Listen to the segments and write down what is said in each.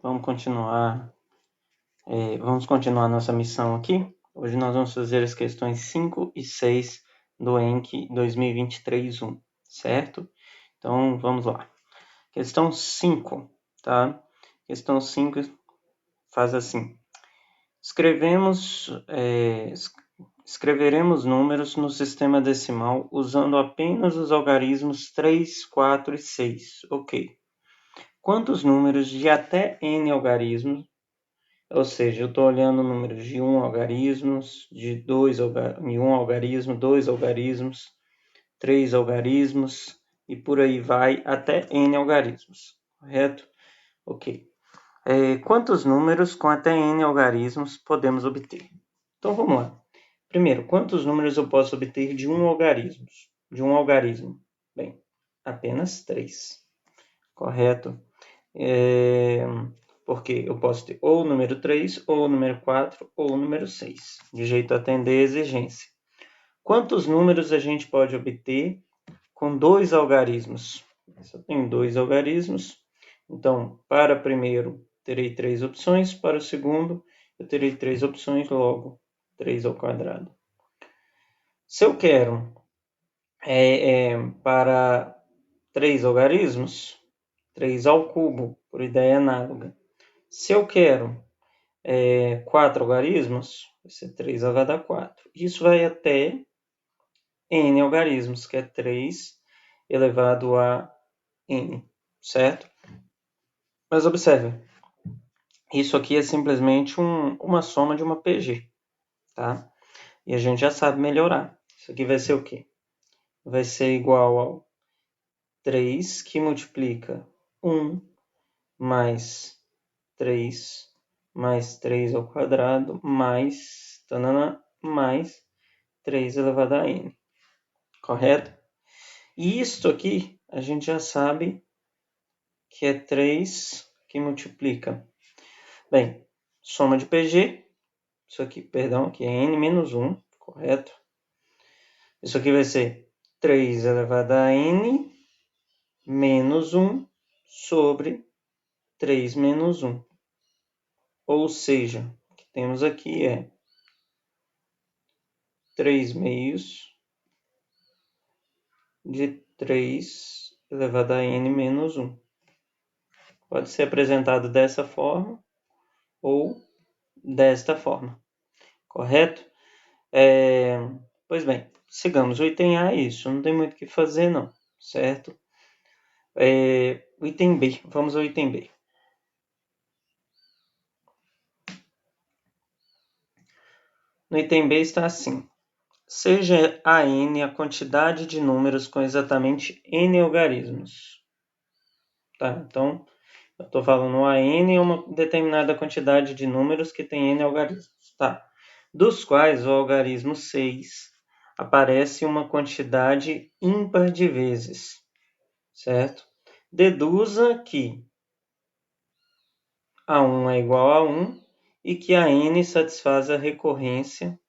Vamos continuar nossa missão aqui. Hoje nós vamos fazer as questões 5 e 6 do ENC 2023-1, certo? Então, vamos lá. Questão 5, tá? Questão 5 faz assim. Escreveremos números no sistema decimal usando apenas os algarismos 3, 4 e 6. Ok. Quantos números de até n algarismos, ou seja, eu estou olhando números de 1 algarismos, de 1 algarismo, 2 algarismos, 3 algarismos, e por aí vai até n algarismos, correto? Ok. Quantos números com até n algarismos podemos obter? Então, vamos lá. Primeiro, quantos números eu posso obter de um algarismo? Bem, apenas 3, correto? Porque eu posso ter ou o número 3, ou o número 4, ou o número 6, de jeito a atender a exigência. Quantos números a gente pode obter com 2 algarismos? Eu tenho 2 algarismos, então, para o primeiro, terei 3 opções, para o segundo, eu terei 3 opções, logo, 3 ao quadrado. Se eu quero para 3 algarismos, 3 ao cubo, por ideia análoga. Se eu quero 4 algarismos, vai ser 3 elevado a 4. Isso vai até n algarismos, que é 3 elevado a n, certo? Mas observe, isso aqui é simplesmente uma soma de uma PG, tá? E a gente já sabe melhorar. Isso aqui vai ser o quê? Vai ser igual ao 3 que multiplica 1 mais 3 mais 3 ao quadrado mais 3 elevado a n, correto? E isto aqui a gente já sabe que é 3 que multiplica. Bem, soma de PG, isso aqui, perdão, aqui é n menos 1, correto? Isso aqui vai ser 3 elevado a n menos 1 sobre 3 menos 1. Ou seja, o que temos aqui é 3 meios de 3 elevado a n menos 1. Pode ser apresentado dessa forma ou desta forma, correto? Pois bem, sigamos. O item A é isso, não tem muito o que fazer não, certo? O item B, vamos ao item B. No item B está assim. Seja a n a quantidade de números com exatamente n algarismos. Tá? Então, eu estou falando a n é uma determinada quantidade de números que tem n algarismos. Tá? Dos quais o algarismo 6 aparece uma quantidade ímpar de vezes, certo? Deduza que A1 é igual a 1 e que a n satisfaz a recorrência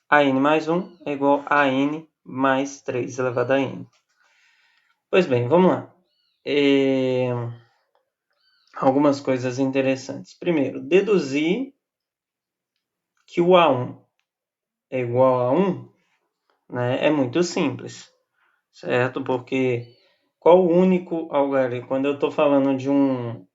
a n mais 1 é igual a n mais 3 elevado a n. Pois bem, vamos lá. Algumas coisas interessantes. Primeiro, deduzir que o A1 é igual a 1, né, é muito simples, certo? Porque qual o único algarismo? Quando eu estou falando de um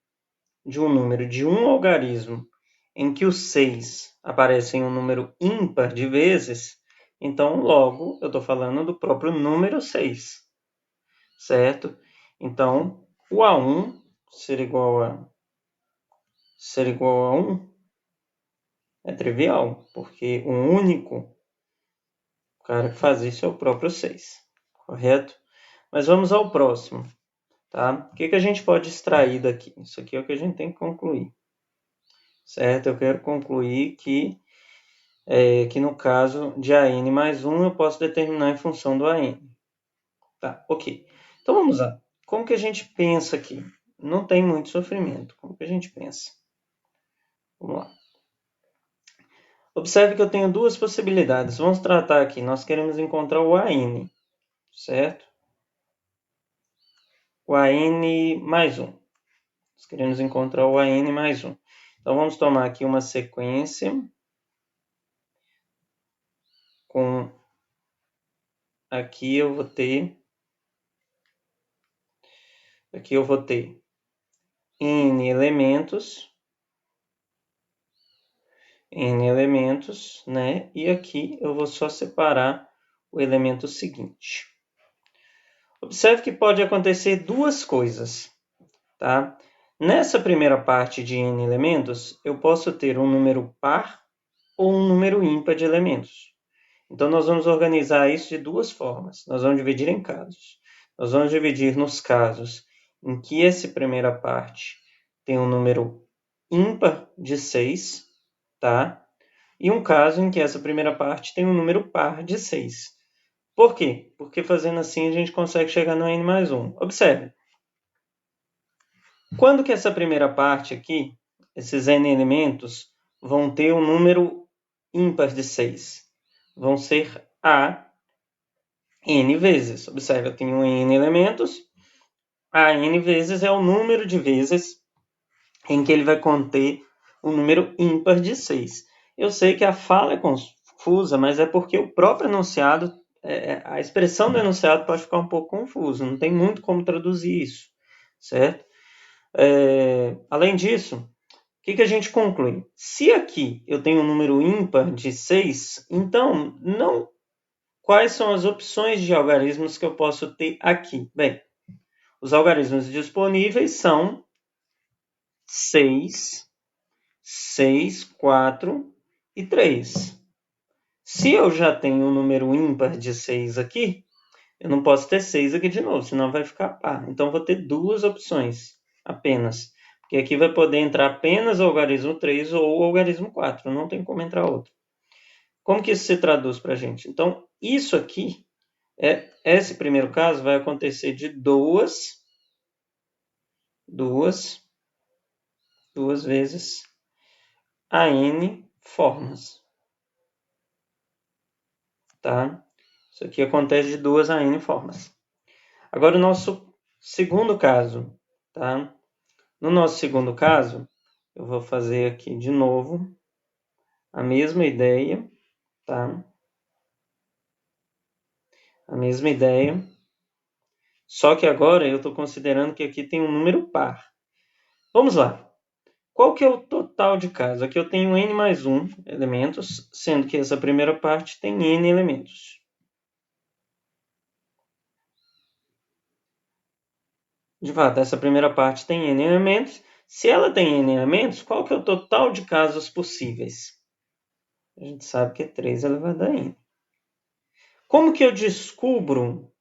número de um algarismo em que o 6 aparece em um número ímpar de vezes, então logo eu estou falando do próprio número 6, certo? Então, o A1 ser igual a 1 é trivial, porque o único cara que faz isso é o próprio 6, correto? Mas vamos ao próximo, tá? O que a gente pode extrair daqui? Isso aqui é o que a gente tem que concluir, certo? Eu quero concluir que no caso de AN mais 1 eu posso determinar em função do AN. Tá, ok. Então vamos lá. Como que a gente pensa aqui? Não tem muito sofrimento. Como que a gente pensa? Vamos lá. Observe que eu tenho duas possibilidades. Vamos tratar aqui. Nós queremos encontrar o AN, certo? O AN mais 1. Nós queremos encontrar o AN mais 1. Então, vamos tomar aqui uma sequência com... Aqui eu vou ter N elementos, né? E aqui eu vou só separar o elemento seguinte. Observe que pode acontecer duas coisas, tá? Nessa primeira parte de N elementos, eu posso ter um número par ou um número ímpar de elementos. Então, nós vamos organizar isso de duas formas. Nós vamos dividir em casos. Nós vamos dividir nos casos em que essa primeira parte tem um número ímpar de 6, tá? E um caso em que essa primeira parte tem um número par de 6. Por quê? Porque fazendo assim a gente consegue chegar no N mais 1. Observe. Quando que essa primeira parte aqui, esses N elementos, vão ter um número ímpar de 6? Vão ser A N vezes. Observe, eu tenho N elementos. A N vezes é o número de vezes em que ele vai conter um número ímpar de 6. Eu sei que a fala é confusa, mas é porque o próprio enunciado, a expressão do enunciado pode ficar um pouco confusa. Não tem muito como traduzir isso, certo? Além disso, o que a gente conclui? Se aqui eu tenho um número ímpar de 6, então quais são as opções de algarismos que eu posso ter aqui? Bem, os algarismos disponíveis são 6, 4 e 3. Se eu já tenho um número ímpar de 6 aqui, eu não posso ter 6 aqui de novo, senão vai ficar par. Então, vou ter duas opções apenas. Porque aqui vai poder entrar apenas o algarismo 3 ou o algarismo 4. Não tem como entrar outro. Como que isso se traduz para a gente? Então, isso aqui, esse primeiro caso vai acontecer de duas vezes a N formas. Tá? Isso aqui acontece de 2 a N formas. Agora, o nosso segundo caso. Tá? No nosso segundo caso, eu vou fazer aqui de novo a mesma ideia. Tá? A mesma ideia. Só que agora eu estou considerando que aqui tem um número par. Vamos lá. Qual que é o total de casos? Aqui eu tenho N mais 1 elementos, sendo que essa primeira parte tem N elementos. De fato, essa primeira parte tem N elementos. Se ela tem N elementos, qual que é o total de casos possíveis? A gente sabe que é 3 elevado a N. Como que eu descubro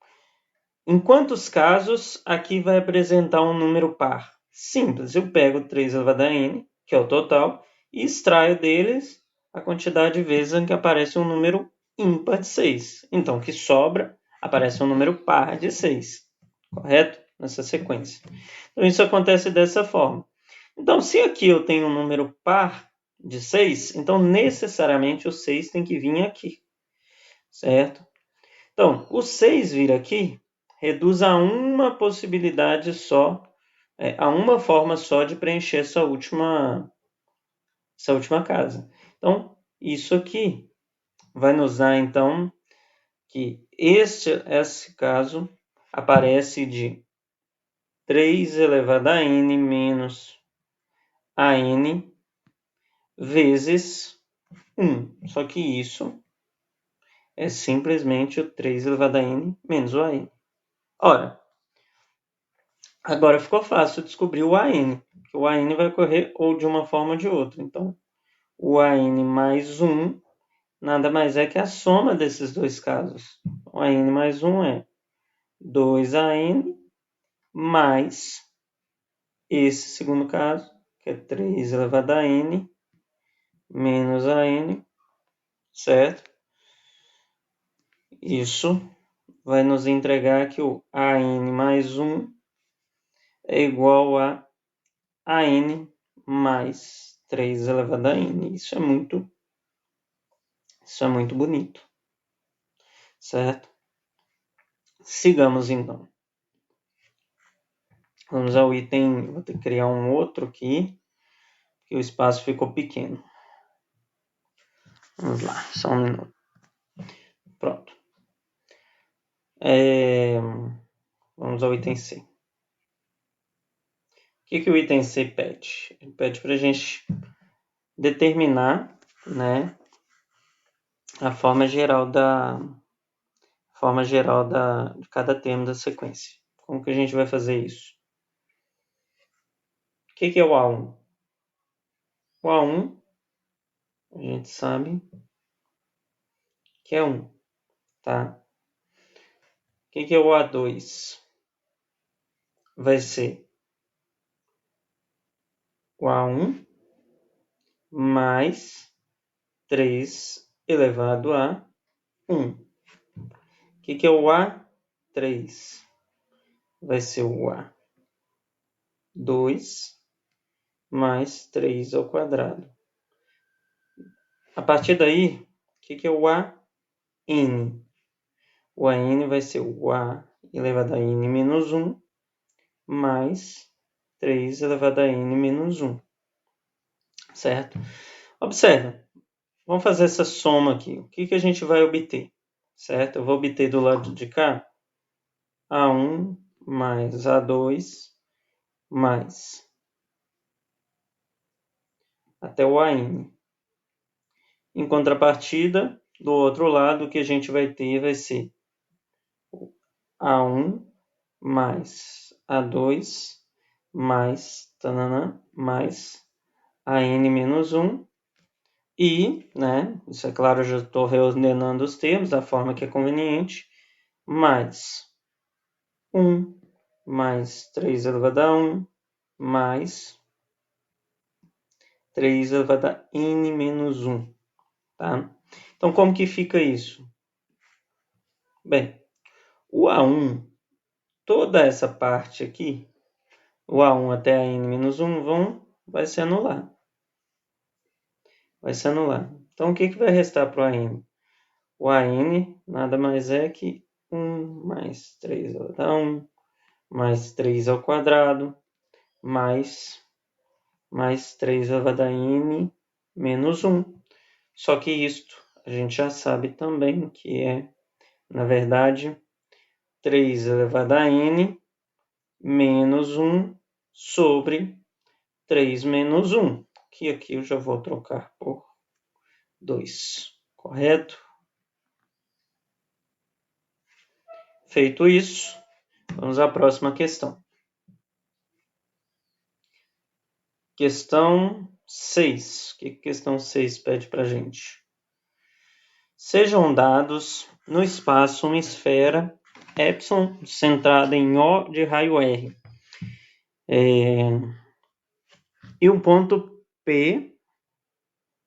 em quantos casos aqui vai apresentar um número par? Simples, eu pego 3 elevado a N, que é o total, e extraio deles a quantidade de vezes em que aparece um número ímpar de 6. Então, o que sobra, aparece um número par de 6. Correto? Nessa sequência. Então, isso acontece dessa forma. Então, se aqui eu tenho um número par de 6, então necessariamente o 6 tem que vir aqui. Certo? Então, o 6 vir aqui reduz a uma possibilidade só, a uma forma só de preencher essa última casa. Então, isso aqui vai nos dar, então, que esse caso aparece de 3 elevado a N menos a N vezes 1. Só que isso é simplesmente o 3 elevado a N menos o AN. Ora, agora ficou fácil descobrir o AN, que o AN vai ocorrer ou de uma forma ou de outra. Então, o AN mais 1 nada mais é que a soma desses dois casos. O AN mais 1 é 2AN mais esse segundo caso, que é 3 elevado a N menos a N, certo? Isso vai nos entregar que o AN mais 1 é igual a AN mais 3 elevado a N. Isso é muito bonito, certo? Sigamos então. Vamos ao item, vou ter que criar um outro aqui, porque o espaço ficou pequeno. Vamos lá, só um minuto. Pronto. Vamos ao item C. O que o item C pede? Ele pede para a gente determinar, né, a forma geral de cada termo da sequência. Como que a gente vai fazer isso? O que é o A1? O A1, a gente sabe que é 1, tá? O que é o A2? Vai ser o A1 mais 3 elevado a 1. O que é o A3? Vai ser o A2 mais 3 ao quadrado. A partir daí, o que é o AN? O AN vai ser o A elevado a N menos 1 mais 3 elevado a N menos 1. Certo? Observa. Vamos fazer essa soma aqui. O que a gente vai obter? Certo? Eu vou obter do lado de cá A1 mais A2 mais até o AN. Em contrapartida, do outro lado, o que a gente vai ter vai ser A1 mais A2 mais, mais AN menos 1 e, né, isso é claro, eu já estou reordenando os termos da forma que é conveniente, mais 1 mais 3 elevado a 1 mais 3 elevado a N menos 1, tá? Então, como que fica isso? Bem, o A1, toda essa parte aqui, o A1 até a N-1 vai se anular. Vai se anular. Então, o que vai restar para o AN? O AN nada mais é que 1 mais 3 elevado a 1, mais 3 ao quadrado, mais 3 elevado a N menos 1. Só que isto a gente já sabe também que é, na verdade, 3 elevado a N menos 1 sobre 3 menos 1, que aqui eu já vou trocar por 2, correto? Feito isso, vamos à próxima questão. Questão 6. O que a questão 6 pede para a gente? Sejam dados no espaço uma esfera epsilon centrada em O de raio R. E um ponto P,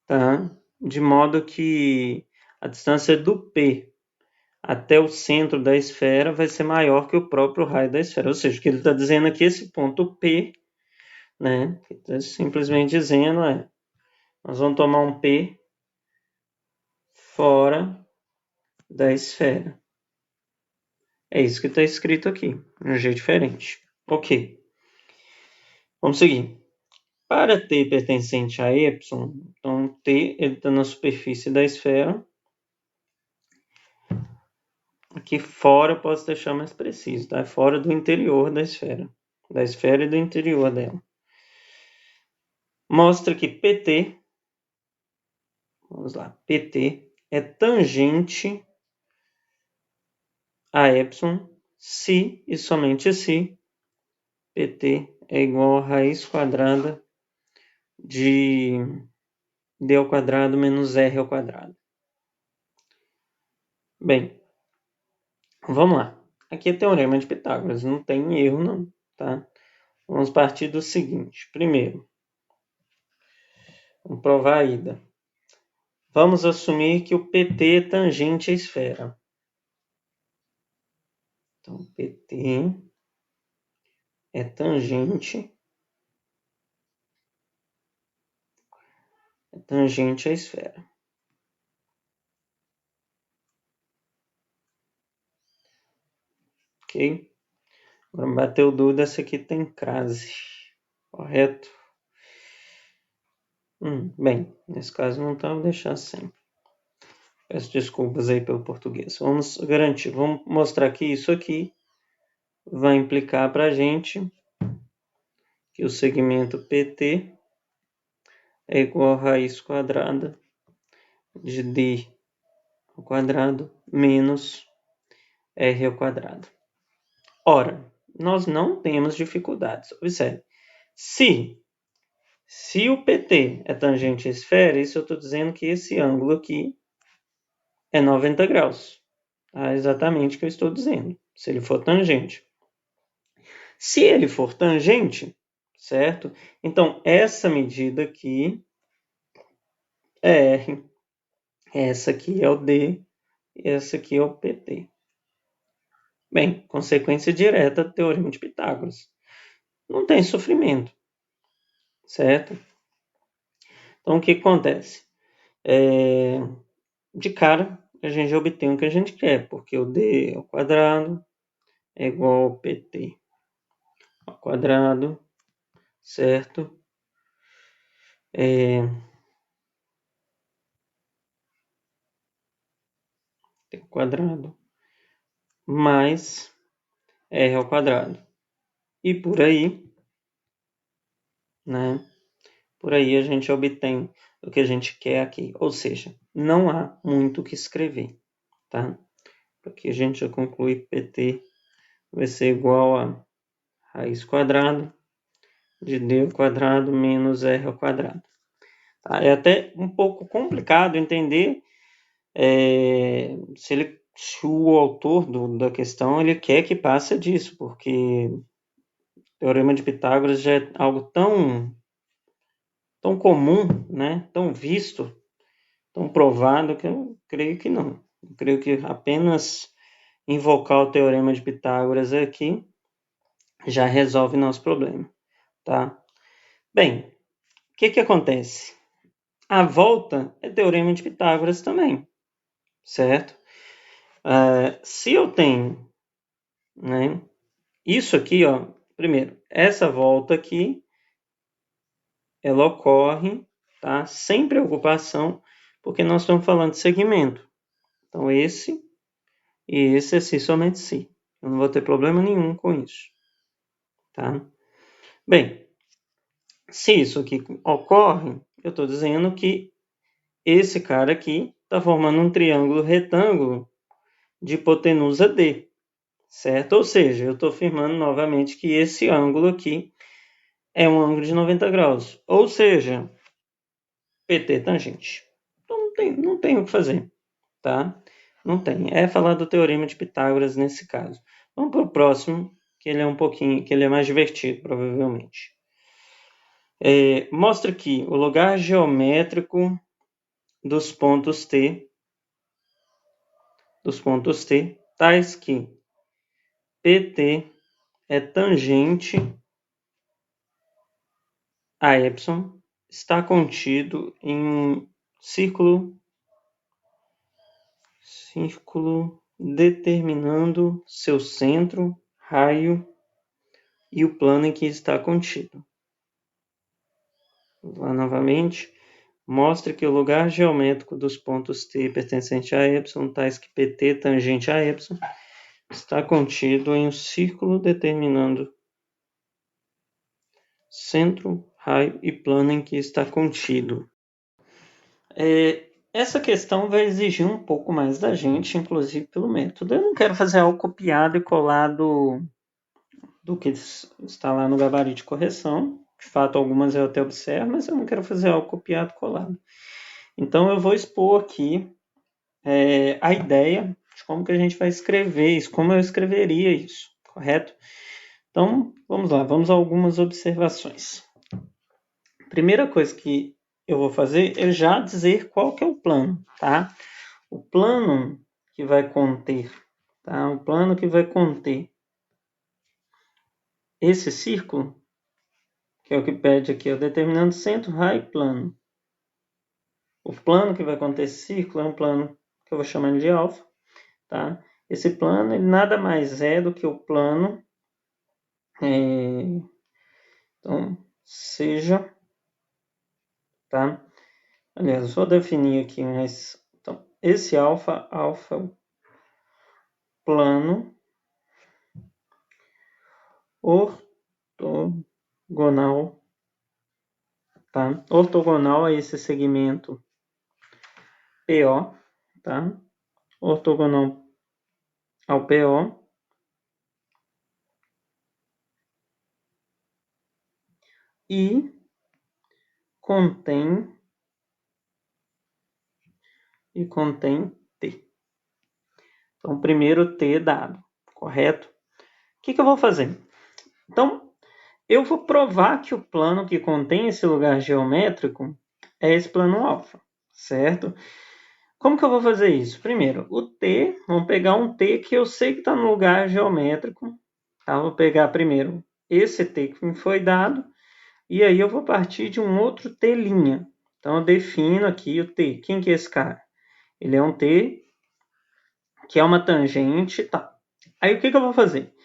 tá? De modo que a distância do P até o centro da esfera vai ser maior que o próprio raio da esfera. Ou seja, o que ele está dizendo aqui, esse ponto P, né? Ele está simplesmente dizendo nós vamos tomar um P fora da esfera. É isso que está escrito aqui, de um jeito diferente. Ok. Vamos seguir. Para T pertencente a Y, então T está na superfície da esfera. Aqui fora eu posso deixar mais preciso, tá? Fora do interior da esfera e do interior dela. Mostra que PT, vamos lá, PT é tangente a epsilon se e somente se PT é igual a raiz quadrada de d ao quadrado menos r ao quadrado. Bem, vamos lá. Aqui é teorema de Pitágoras, não tem erro não, tá? Vamos partir do seguinte. Primeiro, vamos provar a ida. Vamos assumir que o PT é tangente à esfera. Então, PT é tangente à esfera. Ok? Agora bateu dúvida, essa aqui tem crase, correto? Bem, nesse caso não tá, vou deixar assim. Peço desculpas aí pelo português. Vamos garantir, vamos mostrar que isso aqui vai implicar para a gente que o segmento PT é igual a raiz quadrada de D ao quadrado menos R ao quadrado. Ora, nós não temos dificuldades. Observe, se o PT é tangente à esfera, isso eu estou dizendo que esse ângulo aqui é 90 graus. Tá? Exatamente o que eu estou dizendo, se ele for tangente. Se ele for tangente, certo? Então, essa medida aqui é R, essa aqui é o D e essa aqui é o PT. Bem, consequência direta do Teorema de Pitágoras. Não tem sofrimento, certo? Então, o que acontece? De cara, a gente já obtém o que a gente quer, porque o D ao quadrado é igual ao PT ao quadrado, certo? T ao quadrado mais R ao quadrado. E por aí, né? Por aí a gente obtém o que a gente quer aqui. Ou seja, não há muito o que escrever, tá? Aqui a gente já conclui PT vai ser igual a raiz quadrada de D ao quadrado menos R ao quadrado. Tá? É até um pouco complicado entender se o autor da questão ele quer que passe disso, porque o Teorema de Pitágoras já é algo tão comum, né? Tão visto, tão provado, que eu creio que não. Eu creio que apenas invocar o Teorema de Pitágoras aqui já resolve nosso problema, tá? Bem, o que acontece? A volta é Teorema de Pitágoras também, certo? Se eu tenho, né, isso aqui, ó, primeiro, essa volta aqui, ela ocorre, tá? Sem preocupação, porque nós estamos falando de segmento. Então, esse e esse é si, somente si. Eu não vou ter problema nenhum com isso, tá? Bem, se isso aqui ocorre, eu estou dizendo que esse cara aqui está formando um triângulo retângulo de hipotenusa D, certo? Ou seja, eu estou afirmando novamente que esse ângulo aqui é um ângulo de 90 graus, ou seja, PT tangente. Então não tem o que fazer, tá? Não tem. É falar do Teorema de Pitágoras nesse caso. Vamos para o próximo, que ele é mais divertido, provavelmente. Mostra aqui o lugar geométrico dos pontos T, tais que PT é tangente a Y, está contido em um círculo determinando seu centro, raio e o plano em que está contido. Vou lá novamente. Mostre que o lugar geométrico dos pontos T pertencente a Y, tais que PT tangente a Y, está contido em um círculo determinando centro, raio e plano em que está contido. Essa questão vai exigir um pouco mais da gente, inclusive pelo método. Eu não quero fazer algo copiado e colado do que está lá no gabarito de correção. De fato, algumas eu até observo, mas eu não quero fazer algo copiado e colado. Então, eu vou expor aqui a ideia de como que a gente vai escrever isso, como eu escreveria isso, correto? Então, vamos lá, vamos a algumas observações. Primeira coisa que eu vou fazer é já dizer qual que é o plano, tá? O plano que vai conter, tá? O plano que vai conter esse círculo, que é o que pede aqui, determinando centro, raio e plano. O plano que vai conter esse círculo é um plano que eu vou chamar de alfa, tá? Esse plano ele nada mais é do que o plano Então, seja, tá? Aliás, vou definir aqui, mas então, esse alfa plano ortogonal, tá? Ortogonal a esse segmento PO, tá? Ortogonal ao PO e contém T. Então, primeiro T dado, correto? O que eu vou fazer? Então, eu vou provar que o plano que contém esse lugar geométrico é esse plano alfa, certo? Como que eu vou fazer isso? Primeiro, o T, vamos pegar um T que eu sei que está no lugar geométrico, tá? Vou pegar primeiro esse T que me foi dado, e aí eu vou partir de um outro T'. Então, eu defino aqui o T. Quem que é esse cara? Ele é um T que é uma tangente, tá? Aí, o que eu vou fazer?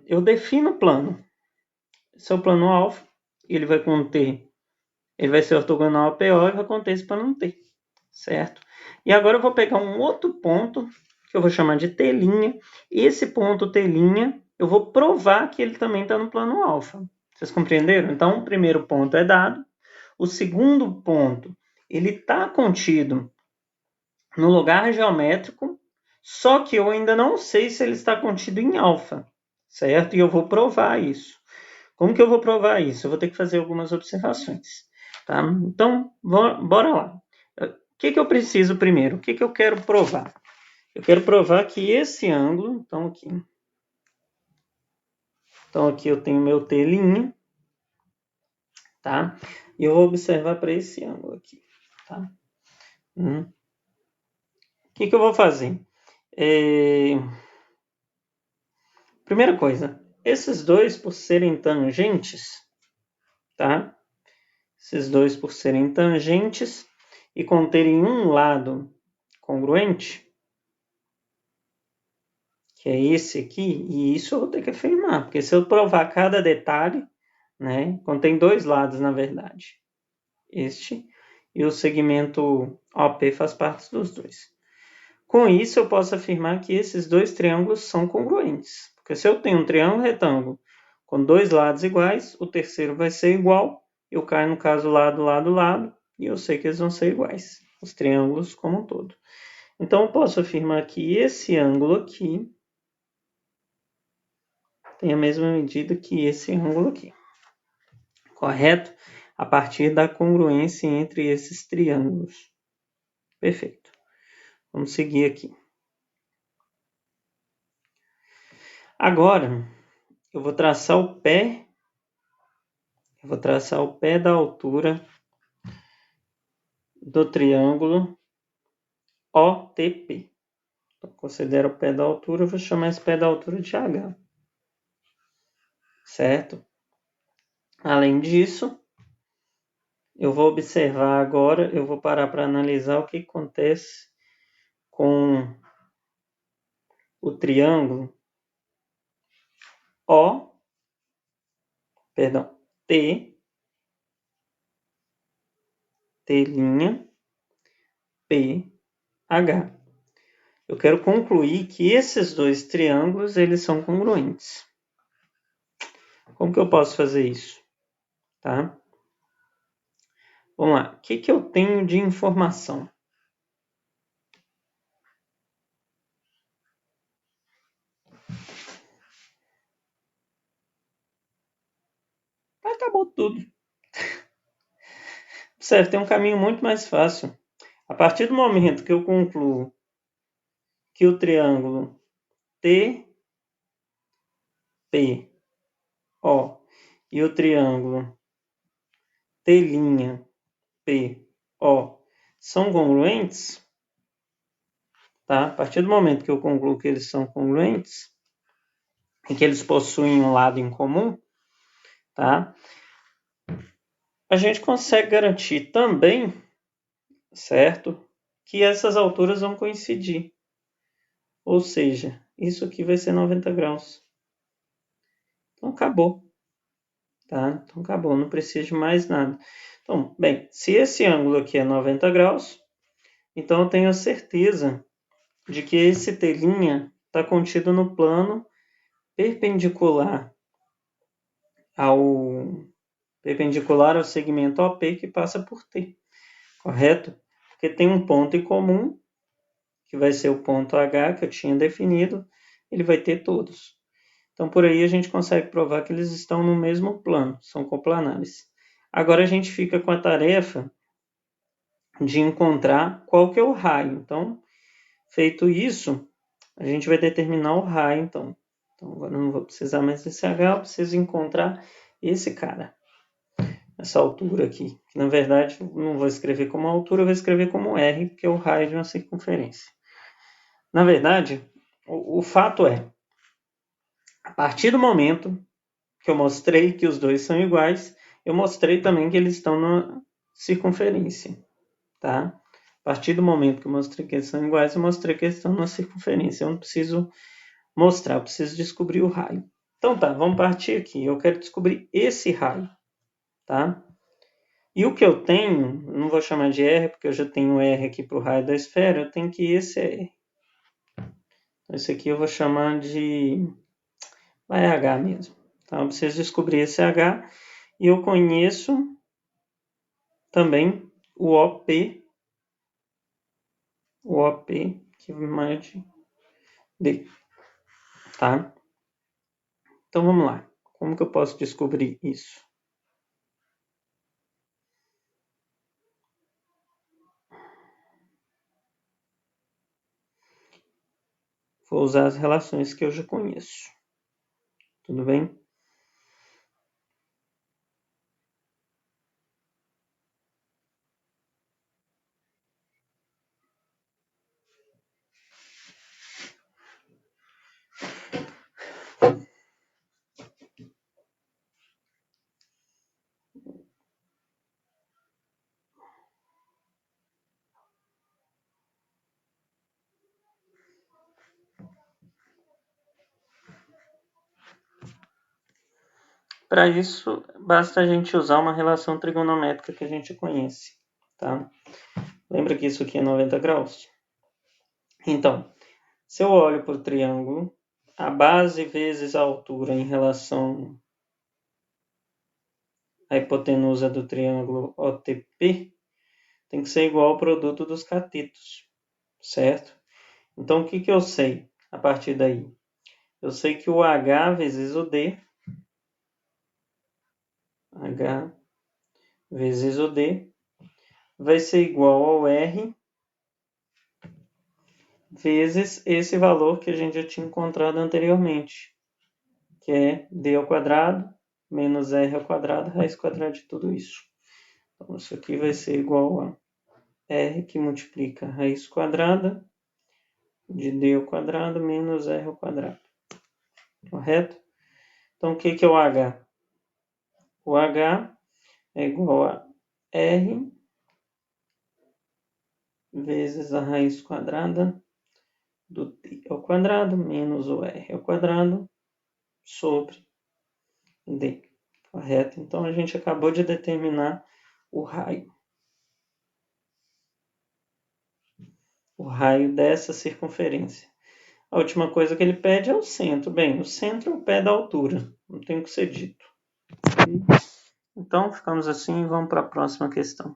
Eu defino o plano. Esse é o plano alfa, ele vai conter, ele vai ser ortogonal ao PO e vai conter esse plano T, certo? E agora eu vou pegar um outro ponto, que eu vou chamar de T'. Esse ponto T', eu vou provar que ele também está no plano alfa. Vocês compreenderam? Então, o primeiro ponto é dado. O segundo ponto, ele está contido no lugar geométrico, só que eu ainda não sei se ele está contido em alfa, certo? E eu vou provar isso. Como que eu vou provar isso? Eu vou ter que fazer algumas observações, tá? Então, bora lá. O que eu preciso primeiro? O que eu quero provar? Eu quero provar que esse ângulo, então aqui eu tenho meu T', tá? E eu vou observar para esse ângulo aqui, tá? O que eu vou fazer? Primeira coisa, esses dois por serem tangentes, tá? Esses dois por serem tangentes e conterem um lado congruente, que é esse aqui, e isso eu vou ter que afirmar, porque se eu provar cada detalhe, né, contém dois lados, na verdade, este e o segmento OP faz parte dos dois. Com isso, eu posso afirmar que esses dois triângulos são congruentes, porque se eu tenho um triângulo retângulo com dois lados iguais, o terceiro vai ser igual, eu caio no caso lado, lado, lado, e eu sei que eles vão ser iguais, os triângulos como um todo. Então, eu posso afirmar que esse ângulo aqui tem a mesma medida que esse ângulo aqui, correto? A partir da congruência entre esses triângulos. Perfeito. Vamos seguir aqui. Agora, eu vou traçar o pé. Eu vou traçar o pé da altura do triângulo OTP. Então, considero o pé da altura, eu vou chamar esse pé da altura de H. Certo? Além disso, eu vou observar agora, eu vou parar para analisar o que acontece com o triângulo T, PH. Eu quero concluir que esses dois triângulos, eles são congruentes. Como que eu posso fazer isso? Tá? Vamos lá. O que eu tenho de informação? Acabou tudo. Certo, tem um caminho muito mais fácil. A partir do momento que eu concluo que o triângulo TPO e o triângulo T'PO são congruentes, tá? A partir do momento que eu concluo que eles são congruentes e que eles possuem um lado em comum, tá? A gente consegue garantir também, certo, que essas alturas vão coincidir. Ou seja, isso aqui vai ser 90 graus. Então, acabou. Tá? Então, acabou, não precisa de mais nada. Então, bem, se esse ângulo aqui é 90 graus, então eu tenho certeza de que esse T' está contido no plano perpendicular ao segmento OP que passa por T, correto? Porque tem um ponto em comum, que vai ser o ponto H que eu tinha definido, ele vai ter todos. Então, por aí a gente consegue provar que eles estão no mesmo plano, são coplanares. Agora a gente fica com a tarefa de encontrar qual que é o raio. Então, feito isso, a gente vai determinar o raio, então. Então, agora eu não vou precisar mais desse H, eu preciso encontrar esse cara. Essa altura aqui. Que, na verdade, não vou escrever como altura, eu vou escrever como R, que é o raio de uma circunferência. Na verdade, o fato é, a partir do momento que eu mostrei que os dois são iguais, eu mostrei também que eles estão na circunferência, tá? A partir do momento que eu mostrei que eles são iguais, eu mostrei que eles estão na circunferência. Eu não preciso mostrar, eu preciso descobrir o raio. Então tá, vamos partir aqui. Eu quero descobrir esse raio, tá? E o que eu tenho, não vou chamar de R, porque eu já tenho R aqui para o raio da esfera, eu tenho que esse é R. Esse aqui eu vou chamar de H mesmo. Então, eu preciso descobrir esse H e eu conheço também o OP que mede D, tá? Então, vamos lá. Como que eu posso descobrir isso? Vou usar as relações que eu já conheço. Tudo bem? Para isso, basta a gente usar uma relação trigonométrica que a gente conhece, tá? Lembra que isso aqui é 90 graus? Então, se eu olho para o triângulo, a base vezes a altura em relação à hipotenusa do triângulo OTP tem que ser igual ao produto dos catetos, certo? Então, o que eu sei a partir daí? Eu sei que o H vezes o D, H vezes o D, vai ser igual ao R vezes esse valor que a gente já tinha encontrado anteriormente, que é D ao quadrado menos R ao quadrado, raiz quadrada de tudo isso. Então, isso aqui vai ser igual a R que multiplica a raiz quadrada de D ao quadrado menos R ao quadrado. Correto? Então, o que é o H? O H é igual a R vezes a raiz quadrada do D ao quadrado menos o R ao quadrado sobre D. Correto? Então, a gente acabou de determinar o raio. O raio dessa circunferência. A última coisa que ele pede é o centro. Bem, o centro é o pé da altura. Não tem o que ser dito. Então, ficamos assim e vamos para a próxima questão.